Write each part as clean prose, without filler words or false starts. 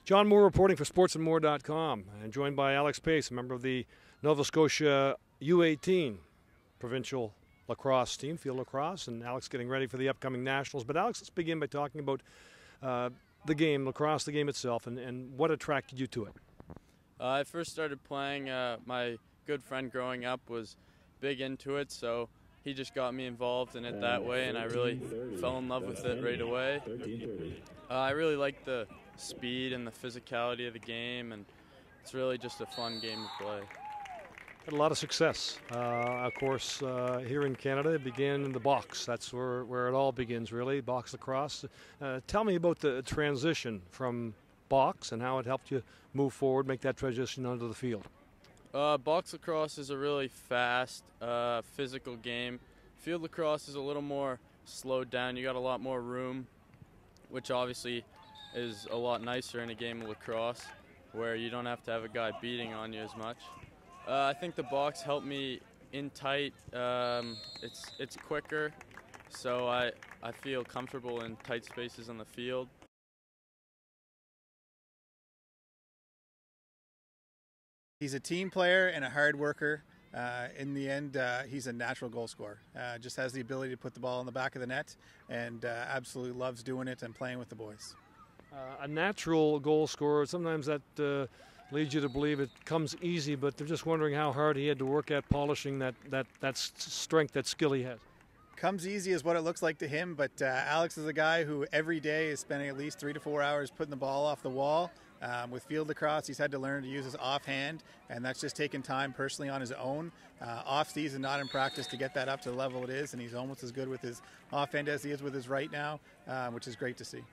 John Moore reporting for sportsandmore.com and joined by Alex Pace, a member of the Nova Scotia U18 provincial lacrosse team, Field Lacrosse, and Alex getting ready for the upcoming nationals. But Alex, let's begin by talking about the game, lacrosse, the game itself, and what attracted you to it. I first started playing, my good friend growing up was big into it, so he just got me involved in it that way, and I really fell in love with it right away. I really like the speed and the physicality of the game, and it's really just a fun game to play. Had a lot of success. Of course, here in Canada, it began in the box. That's where it all begins, really, box lacrosse. Tell me about the transition from box and how it helped you move forward, make that transition onto the field. Box lacrosse is a really fast, physical game. Field lacrosse is a little more slowed down. You got a lot more room, which obviously is a lot nicer in a game of lacrosse, where you don't have to have a guy beating on you as much. I think the box helped me in tight. It's quicker, so I feel comfortable in tight spaces on the field. He's a team player and a hard worker. In the end, he's a natural goal scorer. Just has the ability to put the ball in the back of the net, and absolutely loves doing it and playing with the boys. A natural goal scorer, sometimes that leads you to believe it comes easy, but they're just wondering how hard he had to work at polishing that strength, that skill he has. Comes easy is what it looks like to him, but Alex is a guy who every day is spending at least 3 to 4 hours putting the ball off the wall. With field lacrosse, he's had to learn to use his offhand, and that's just taken time personally on his own, off season, not in practice, to get that up to the level it is, and he's almost as good with his offhand as he is with his right now, which is great to see.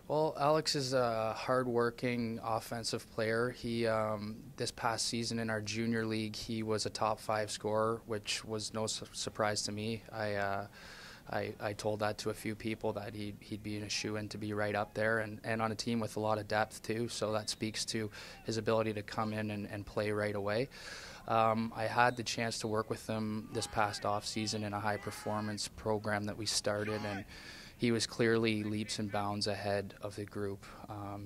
Well, Alex is a hard-working offensive player. He this past season in our junior league, he was a top 5 scorer, which was no surprise to me. I told that to a few people that he'd be in a shoe-in to be right up there, and on a team with a lot of depth too, so that speaks to his ability to come in and play right away. I had the chance to work with him this past off-season in a high-performance program that we started, and he was clearly leaps and bounds ahead of the group.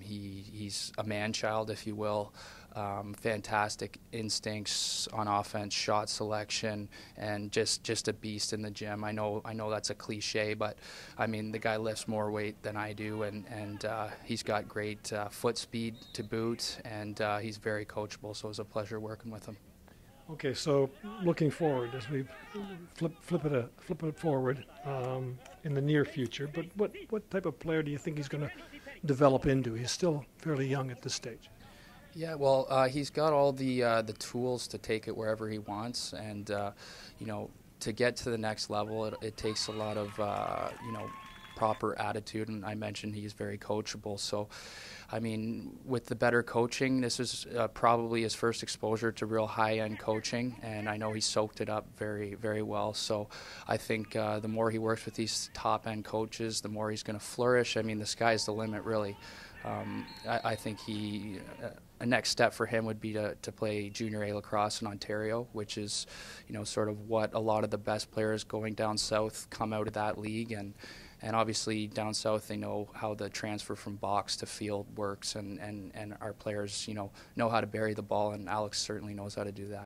He's a man-child, if you will. Fantastic instincts on offense, shot selection, and just a beast in the gym. I know that's a cliche, but I mean, the guy lifts more weight than I do, and he's got great foot speed to boot, and he's very coachable, so it was a pleasure working with him. Okay, so looking forward as we flip it forward in the near future. But what type of player do you think he's going to develop into? He's still fairly young at this stage. Yeah, well, he's got all the tools to take it wherever he wants, and to get to the next level, it takes a lot of proper attitude, and I mentioned he's very coachable. So, I mean, with the better coaching, this is probably his first exposure to real high-end coaching, and I know he soaked it up very, very well. So I think the more he works with these top-end coaches, the more he's going to flourish. I mean, the sky's the limit, really. I think a next step for him would be to play junior A lacrosse in Ontario, which is, sort of what a lot of the best players going down south come out of that league, and obviously down south they know how the transfer from box to field works, and our players know how to bury the ball, and Alex certainly knows how to do that.